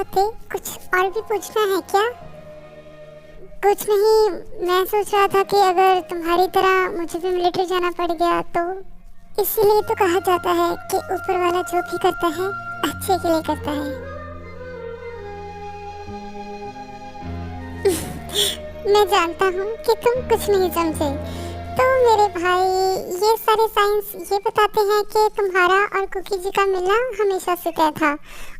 बातें, कुछ और भी पूछना है क्या? कुछ नहीं, मैं सोच रहा था कि अगर तुम्हारी तरह मुझे भी मिलिट्री जाना पड़ गया तो। इसीलिए तो कहा जाता है कि ऊपर वाला जो भी करता है अच्छे के लिए करता है। मैं जानता हूँ कि तुम कुछ नहीं समझे। तो मेरे भाई, ये सारे साइंस ये बताते हैं कि तुम्हारा और कुकी जी का मिलना हमेशा से तय था।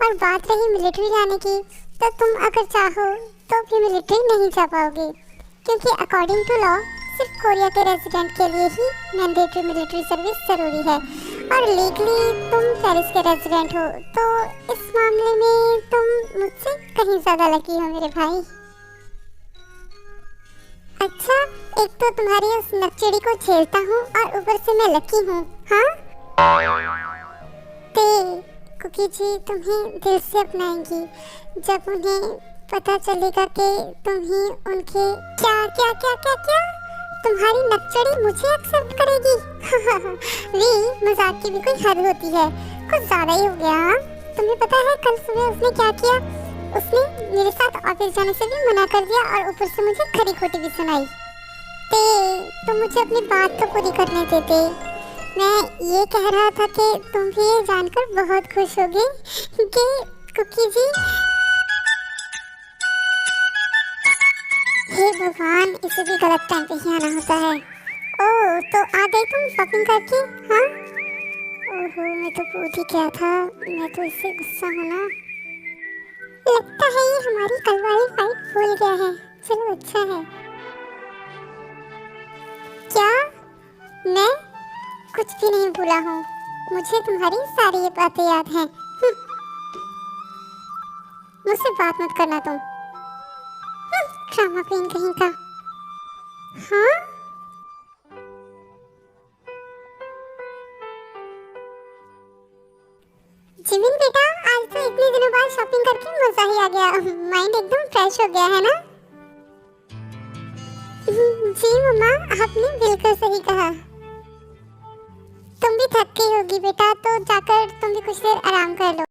और बात रही मिलिट्री जाने की, तो तुम अगर चाहो तो भी मिलिट्री नहीं जा पाओगे, क्योंकि अकॉर्डिंग टू लॉ सिर्फ कोरिया के रेजिडेंट के लिए ही मैंडेटरी मिलिट्री सर्विस जरूरी है। और लीगली तुम पेरिस के रेजिडेंट हो, तो इस मामले में तुम मुझसे कहीं ज़्यादा लकी हो मेरे भाई। अच्छा, एक तो तुम्हारी उस नकचड़ी को झेलता हूँ और ऊपर से मैं लकी हूँ। हाँ, ते कुकी जी तुम्हें दिल से अपनाएंगी जब उन्हें पता चलेगा कि तुम ही उनके क्या क्या क्या क्या क्या तुम्हारी नकचड़ी मुझे एक्सेप्ट करेगी। वी, मजाक की भी कोई हद होती है, कुछ ज्यादा ही हो गया। हाँ, तुम्हें पता है कल सुबह उसने क्या किया? उसने मेरे साथ ऑफिस जाने से भी मना कर दिया और ऊपर से मुझे खरी खोटी भी सुनाई। तो मुझे अपनी बात तो पूरी करने देते। मैं ये कह रहा था कि तुम भी ये जानकर बहुत खुश होगे कि कुकी जी, हे भगवान, इसे भी गलत टाइम पे ही आना होता है। ओह, तो आ गई तुम शॉपिंग करके? हाँ, ओहो, मैं तो भूल ही गया था, मैं तो इससे गुस्सा हूँ ना। लगता है ये हमारी कल वाली फाइट भूल गया है। चलो अच्छा है। क्या? मैं कुछ भी नहीं भूला हूँ, मुझे तुम्हारी सारी ये बातें याद हैं। मुझसे बात मत करना तुम, ड्रामा क्वीन कहीं का। हाँ, जिमिन बेटा, आज तो इतने दिनों बाद शॉपिंग करके मजा ही आ गया, माइंड एकदम फ्रेश हो गया है ना? जी मम्मा, आपने बिल्कुल सही कहा। तुम भी थक गई होगी बेटा, तो जाकर तुम भी कुछ देर आराम कर लो।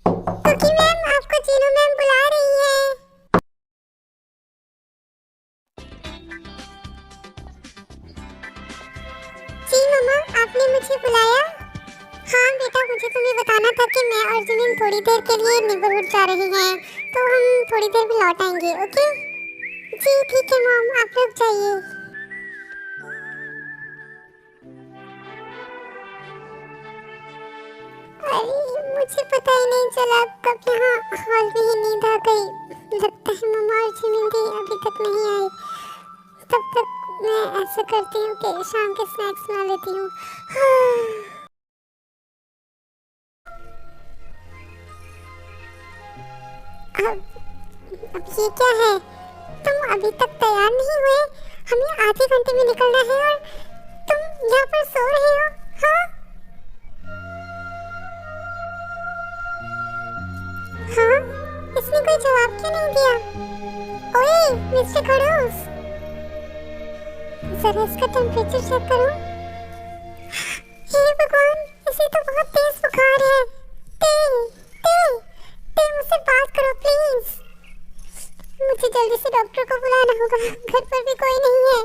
कुकी मैम, आपको जीनू मैम बुला रही हैं। जी मम्मा, आपने मुझे बुलाया? हाँ बेटा, मुझे तुम्हें बताना था कि मैं और जिमिन थोड़ी देर के लिए नेबरहुड जा रहे हैं, तो हम थोड़ी देर में लौट आएंगे। ओके? जी ठीक है मॉम, आप रुक जाइए। अरे, मुझे पता ही नहीं चला कब यहाँ हॉल में ही नींद आ गई। लगता है मम्मा और जिमिन भी अभी तक नहीं आए। तब तक मैं ऐसा करती हूँ कि शाम के स्नैक्स बना लेती हूँ। अब ये क्या है? तुम अभी तक तैयार नहीं हुए? हमें आधे घंटे में निकलना है और तुम यहाँ पर सो रहे हो? हाँ? हाँ? इसने कोई जवाब क्यों नहीं दिया? ओए, मिस्टर खड़ूस, जरा इसका टेम्परेचर चेक करो। हे भगवान, इसे तो बहुत तेज बुखार है। ते मुझसे बात करो प्लीज। मुझे जल्दी से डॉक्टर को बुलाना होगा, घर पर भी कोई नहीं है।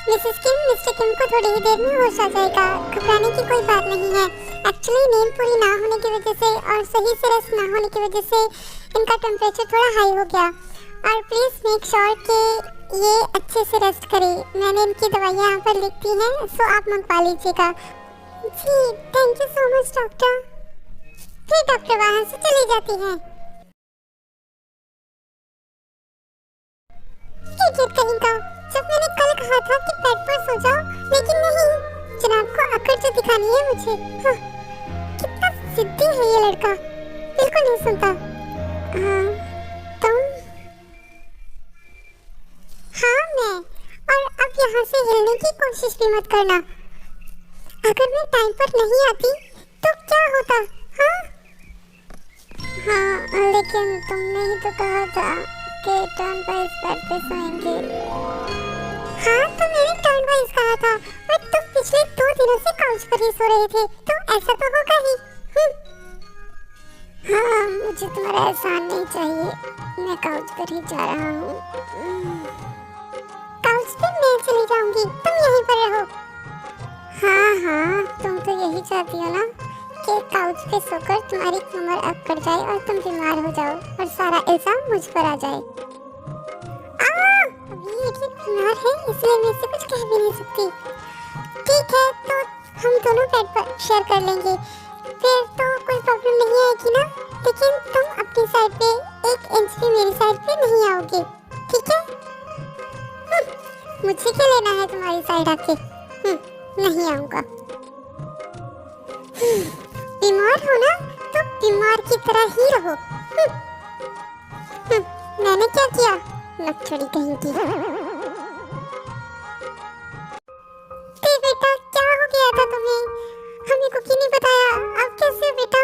मिसेस किम, मिस्टर किम को थोड़ी ही देर में होश आ जाएगा, घबराने की कोई बात नहीं है। एक्चुअली नींद पूरी ना होने की वजह से और सही से रेस्ट ना होने की वजह से इनका टेम्परेचर थोड़ा हाई हो गया। और प्लीज मेक श्योर कि ये अच्छे से रेस्ट करे। मैंने इनकी दवाइयाँ यहाँ पर लिख दी हैं, सो आप मंगवा लीजिएगा। जी thank you so much doctor. फिर डॉक्टर वहाँ से चली जाती है। इडियट कहीं का, जब मैंने कल कहा था कि बेड पर सो जाओ, लेकिन नहीं, जनाब को अकड़ जो दिखानी है मुझे। हाँ, कितना जिद्दी है ये लड़का, बिल्कुल नहीं सुनता। तुम? हाँ मैं, और अब यहाँ से हिलने की कोशिश भी मत करना। अगर मैं टाइम पर नहीं आती तो क्या होता? हाँ? हाँ, लेकिन तुमने ही तो कहा था कि टर्न वाइज बेड पे सोएंगे। हाँ, तो मैंने टर्न वाइज कहा था, और तुम पिछले 2 दिनों से कॉल काउच पर ही सो रहे थे, तो ऐसा तो होगा ही। हाँ, मुझे तुम्हारा एहसान नहीं चाहिए, मैं काउच पर ही जा रहा हूँ। काउच पे मैं चली जाऊंगी, तुम यहीं पर रहो। हाँ हाँ, तुम तो यही चाहती हो ना कि काउच पे सोकर तुम्हारी कमर अकड़ जाए और तुम बीमार हो जाओ और सारा इल्जाम मुझ पर आ जाए। अभी ये ठीक बीमार है, इसलिए मैं इसे कुछ कह भी नहीं सकती। ठीक है, तो हम दोनों बेड पर शेयर कर लेंगे, फिर तो कोई प्रॉब्लम नहीं आएगी ना। लेकिन तुम अपनी साइड पे 1 इंच भी मेरी साइड पे नहीं आओगे, ठीक है? मुझे क्या लेना है तुम्हारी साइड आके? नहीं आऊंगा। बीमार हो ना, तो बीमार की तरह ही रहो। मैंने क्या किया, लक्षणी कहीं की। बेटा क्या हो गया था तुम्हें? हमें कुकी नहीं बताया, अब कैसे बेटा?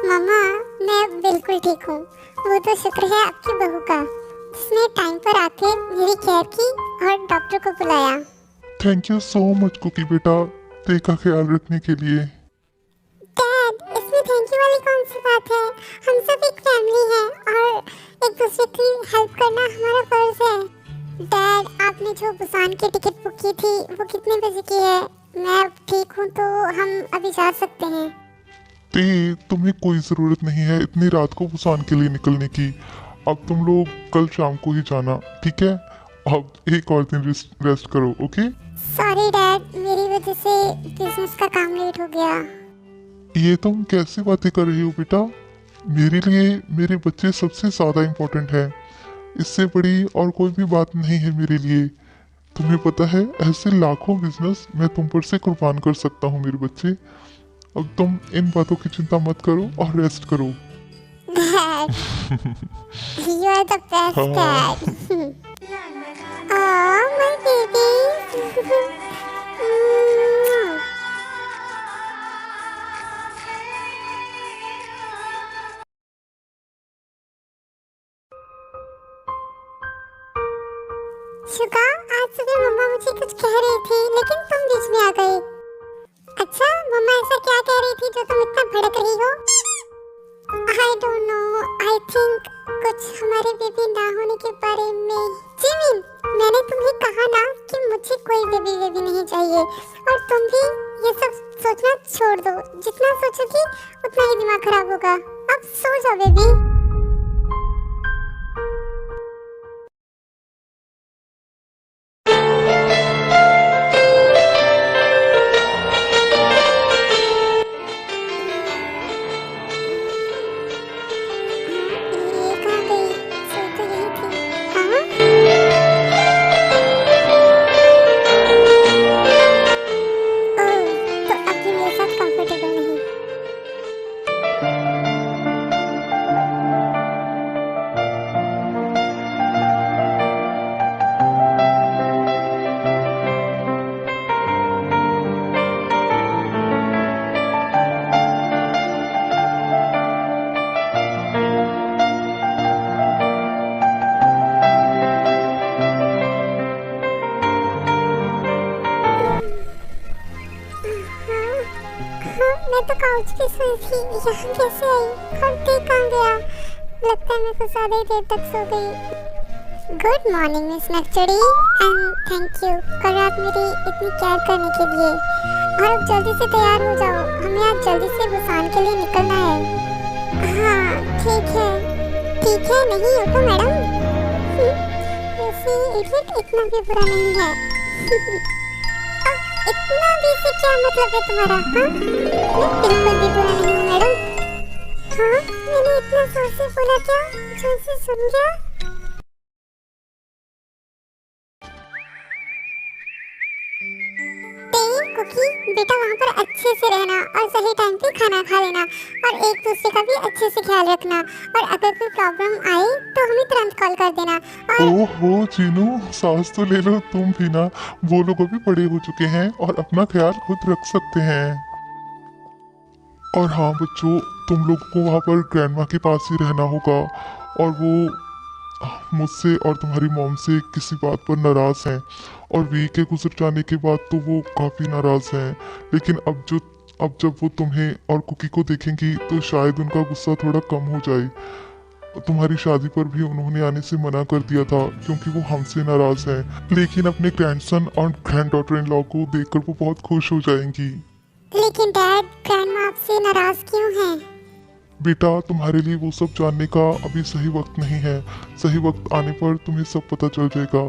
मामा, मैं बिल्कुल ठीक हूँ। वो तो शुक्र है आपकी बहू का, जिसने टाइम पर आके मेरी केयर की और डॉक्टर को बुलाया। Thank you so much Cookie बेटा, ते का ख्याल रखने के लिए। डैड, इसमें थैंक यू वाली कौन सी बात है? हम सब एक फैमिली है और एक दूसरे की हेल्प करना हमारा फर्ज है। डैड, आपने जो बुसान की टिकट बुक की थी वो कितने बजे की है? मैं अब ठीक हूँ तो हम अभी जा सकते हैं। ते तुम्हें कोई ज़रूरत नहीं है इतनी रात को बुसान के लिए निकलने की। अब तुम लोग कल शाम को ही जाना, ठीक है? अब एक और दिन रेस्ट करो, ओके? सॉरी डैड, मेरी वजह से बिजनेस का काम लेट हो गया। ये तुम कैसी बातें कर रही हो बेटा? मेरे लिए मेरे बच्चे सबसे ज़्यादा इम्पोर्टेंट है, इससे बड़ी और कोई भी बात नहीं है मेरे लिए। तुम्हें पता है, ऐसे लाखों बिजनेस मैं तुम पर से कुर्बान कर सकता हूँ मेरे बच्चे। अब तुम इन बातों की चिंता मत करो और रेस्ट करो। Dad, you are the best dad. Oh my baby. Sugar, आज सुबह मम्मा मुझे कुछ कह रही थी, लेकिन तुम बीच में आ गई। अच्छा, मम्मा ऐसा क्या कह रही थी जो तुम इतना भड़क रही हो? I don't know, I think कुछ हमारे बेबी ना होने के बारे में। जिमिन, मैंने तुम्हें कहा ना कि मुझे कोई बेबी नहीं चाहिए, और तुम भी ये सब सोचना छोड़ दो। जितना सोचोगी उतना ही दिमाग खराब होगा। अब सो जाओ बेबी। ये कहाँ गई? सो तो यही थी। हाँ? ओह, तो अब भी मेरे साथ कंफर्टेबल नहीं। हाँ, मैं तो काउच पे सोई थी, यहाँ कैसे आई? और ते कहाँ गया? लगता है मैं कुछ ज़्यादा ही देर तक सो गई। गुड मॉर्निंग मिस नक्चड़ी, एंड थैंक यू कल रात मेरी इतनी केयर करने के लिए। और अब जल्दी से तैयार हो जाओ, हमें आज जल्दी से बुसान के लिए निकलना है। हाँ ठीक है, ठीक है, नहीं उठो मैडम। वैसे इडियट इतना भी बुरा नहीं है। इतना भी से क्या मतलब है तुम्हारा? हाँ, मैं बिल्कुल भी बुरा नहीं हूँ मैडम। हाँ, मैंने इतना जोर से बोला क्या? जोर से सुन गया? कुकी बेटा, वहाँ पर अच्छे से रहना और सही टाइम पे खाना खा लेना, और एक दूसरे का भी अच्छे से ख्याल रखना। और अगर कोई प्रॉब्लम आए तो हमें तुरंत कॉल कर देना। और ओहो चीनू, सांस तो ले लो तुम भी ना। वो लोग अभी बड़े हो चुके हैं और अपना ख्याल खुद रख सकते हैं। और हाँ बच्चों, तुम लोग को वहाँ पर ग्रैंडमा के पास ही रहना होगा, और वो मुझसे और तुम्हारी मॉम से किसी बात पर नाराज हैं, और वी के गुजर जाने के बाद तो वो काफ़ी नाराज हैं। लेकिन अब जब वो तुम्हें और कुकी को देखेंगी तो शायद उनका गुस्सा थोड़ा कम हो जाए। तुम्हारी शादी पर भी उन्होंने आने से मना कर दिया था क्योंकि वो हमसे नाराज हैं, लेकिन अपने ग्रैंडसन और ग्रैंड डॉटर इन लॉ को देखकर वो बहुत खुश हो जाएंगी। लेकिन डैड, ग्रैंडमा आपसे नाराज क्यों हैं? बेटा, तुम्हारे लिए वो सब जानने का अभी सही वक्त नहीं है। सही वक्त आने पर तुम्हें सब पता चल जाएगा।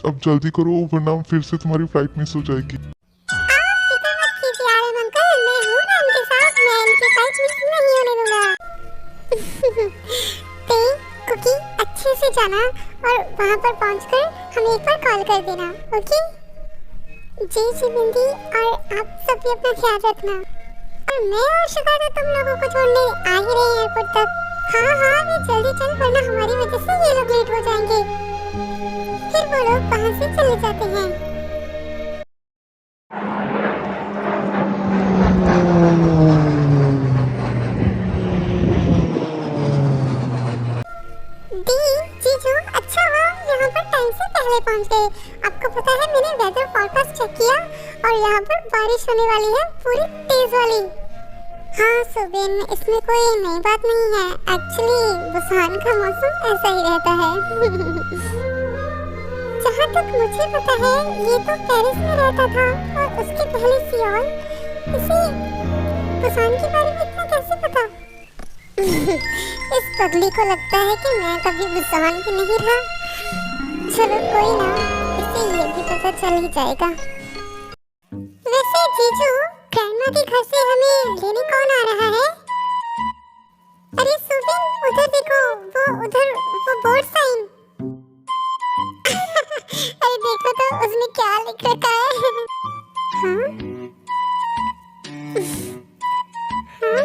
अब जल्दी करो वरना फिर से तुम्हारी फ्लाइट मिस हो जाएगी। आप फिक्र मत कीजिए आलम अंकल, मैं हूँ ना इनके साथ, मैं इनकी फ्लाइट मिस नहीं होने दूंगा। ते कुकी, अच्छे से जाना और वहाँ पर पहुँचकर हमें एक बार कॉल कर देना, ओके? जी बिंदी, और आप सब भी अपना ख्याल रखना। और मैं और शिखा तो तुम लोगों को छोड़ने आ ही रहे हैं एयरपोर्ट तक। हाँ, मैं जल्दी चल, वरना हमारी वजह से ये लोग लेट हो जाएंगे। फिर वो लोग वहाँ से चले जाते हैं। दी, जीजू, अच्छा हुआ यहाँ पर टाइम से पहले पहुँच गए। आपको पता है मैंने वेदर फोरकास्ट चेक किया और यहाँ पर बारिश होने वाली है, पूरी तेज वाली। हाँ सुबिन, इसमें कोई नई बात नहीं है। एक्चुअली बुसान का मौसम ऐसा ही रहता है। जहाँ तक मुझे पता है ये तो पेरिस में रहता था और उसके पहले सियोल। इसे बुसान के बारे में इतना कैसे पता? इस पगली को लगता है कि मैं कभी बुसान की नहीं रहा। चलो कोई ना, इसे ये भी पता चल ही जाएगा। वैसे जीजू, ग्रैंडमा के घर से हमें लेने कौन आ रहा है? अरे सुबिन, उधर देखो, वो बोर्ड साइन। अरे देखो तो उसमें क्या लिख रखा है। हाँ? हाँ?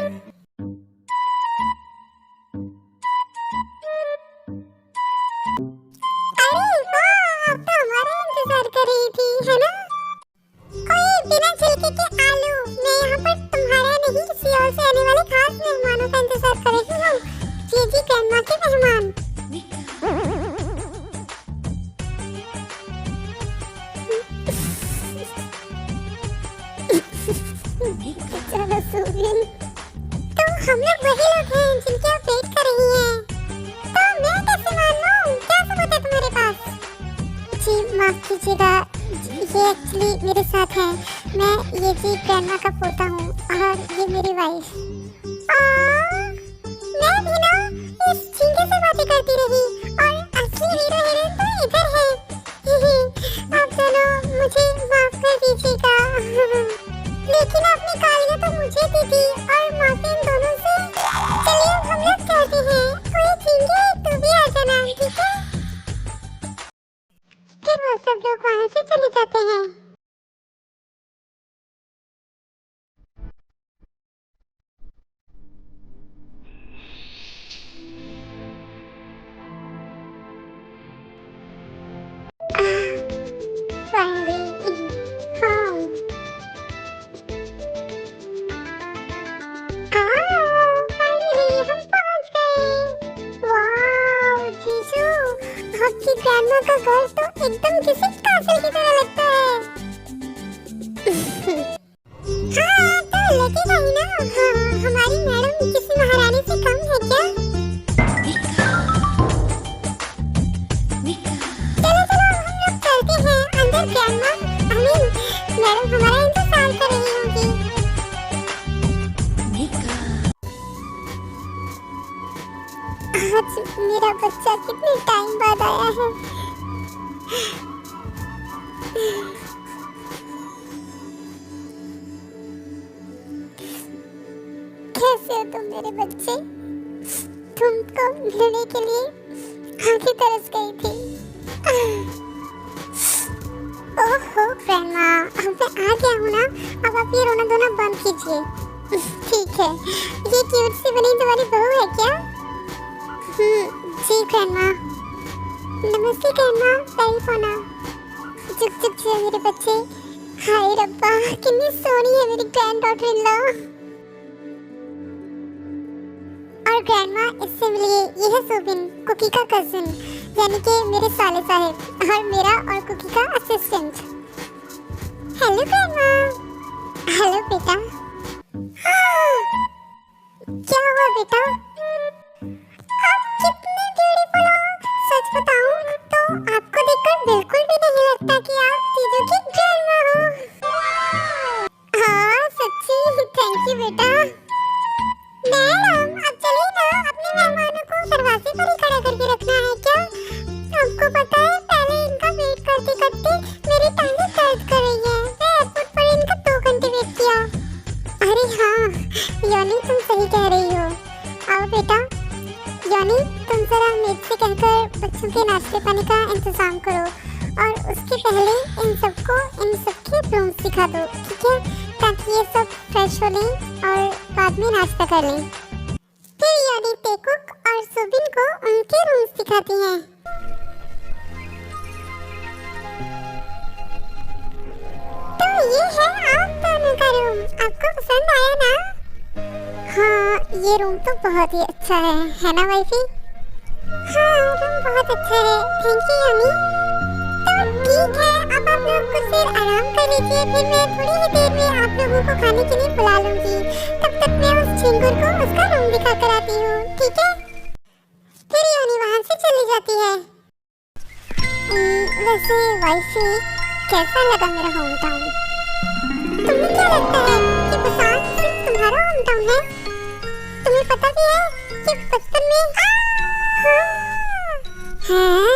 अरे वाह, आप तो हमारा इंतजार कर रही थी, है ना? ओए बिना छिलके के आलू, मैं यहाँ पर तुम्हारा नहीं किसी और से आने वाले खास मेहमानों का इंतजार कर रही हूँ। जी ग्रैंडमा के मेहमान। चलो सुबिन, तो हम लोग वही लोग हैं जिनकी आप वेट कर रही हैं। तो मैं कैसे मान लूँ? क्या सबूत है तुम्हारे पास? जी माफ कीजिएगा, ये एक्चुअली मेरे साथ है। मैं ये जी ग्रैंडमा का पोता हूँ और ये मेरी वाइफ। मैं भी ना इस झींगे से बातें करती रही और असली हीरो हीरोइन तो इधर है। आप दोनों मुझे माफ कर दीजिएगा। लेकिन आपने गालियाँ तो मुझे दी थी और माफी इन दोनों से। चलिए हम लोग चलते हैं। कोई झींगे तू भी आ जाना, ठीक है? फिर वो सब लोग वहाँ से चले जाते हैं। Finally, home. Finally हम पहुँच गए। वाह जीजू, आपकी ग्रैंडमा का घर तो एकदम किसी कासल की तरह लगता है। हाँ तो लगेगा ही ना। हाँ, हमारी मैडम किसी महारानी से कम है क्या? चलो हम लोग चलते हैं अंदर। ग्रैंडमा मैडम हमारा इंतजार कर रही होगी। आज मेरा बच्चा कितने टाइम बाद आया है। कैसे हो तुम मेरे बच्चे? तुमको मिलने के लिए आंखें तरस गई थी। ओहो ग्रैंडमा, अब मैं आ गया हूँ ना। अब आप ये रोना धोना बंद कीजिए। ठीक है, ये क्यूट सी बनी तुम्हारी बहू है क्या? जी ग्रैंडमा। नमस्ते ग्रैंडमा, टेलीफोना। चुप चुप से मेरे बच्चे। हाय रब्बा, कितनी सोनी है मेरी ग्रैंड डॉटर इन लॉ। और और ग्रैंडमा इससे मिलिए, ये है सुबिन, कुकी का कजिन, यानी कि मेरे साले साहब और मेरा और कुकी का असिस्टेंट। Hello grandma. हेलो बेटा। क्या हुआ बेटा? आप कितने ब्यूटीफुल हो। सच बताऊं तो आपको देखकर बिल्कुल भी नहीं लगता कि आप चीजों की ग्रैंडमा हो। हाँ सच्ची, थैंक यू बेटा। मैडम अब चलिए ना, अपने मेहमानों को दरवाजे पर ही खड़ा करके रखना है क्या? आपको पता है पहले इनका वेट करते करते मेरी टांगें दर्द कर रही है। मैं एयरपोर्ट पर इनका 2 घंटे वेट किया। अरे हाँ योनी, तुम सही कह रही हो। आओ बेटा। योनी, तुम जरा मेड से कहकर बच्चों के नाश्ते पानी का इंतजाम करो और उसके पहले इन सबके रूम्स दिखा दो, ठीक है? ताकि ये सब फ्रेश हो लें और बाद में नाश्ता कर लें। फिर योनी टेकुक और सुबिन को उनके रूम्स दिखाती हैं। तो ये है आप दोनों का रूम, आपको पसंद आया ना? हाँ ये रूम तो बहुत ही अच्छा है ना वाइफी? हाँ रूम बहुत अच्छा है, थैंक यू योनी। तो ठीक है, अब आप लोग कुछ देर आराम कर लीजिए, फिर मैं थोड़ी ही देर में आप लोगों को खाने के लिए बुला लूंगी। तब तक मैं उस चिंगुर को उसका रूम दिखा कर आती हूँ, ठीक है? फिर योनी वहाँ से चली जाती है। वैसे वाइफी, कैसा लगा मेरा होम टाउन? तुम्हें क्या लगता है कि बुसान सिर्फ तुम्हारा होम टाउन है? तुम्हें पता भी है कि बचपन में हाँ,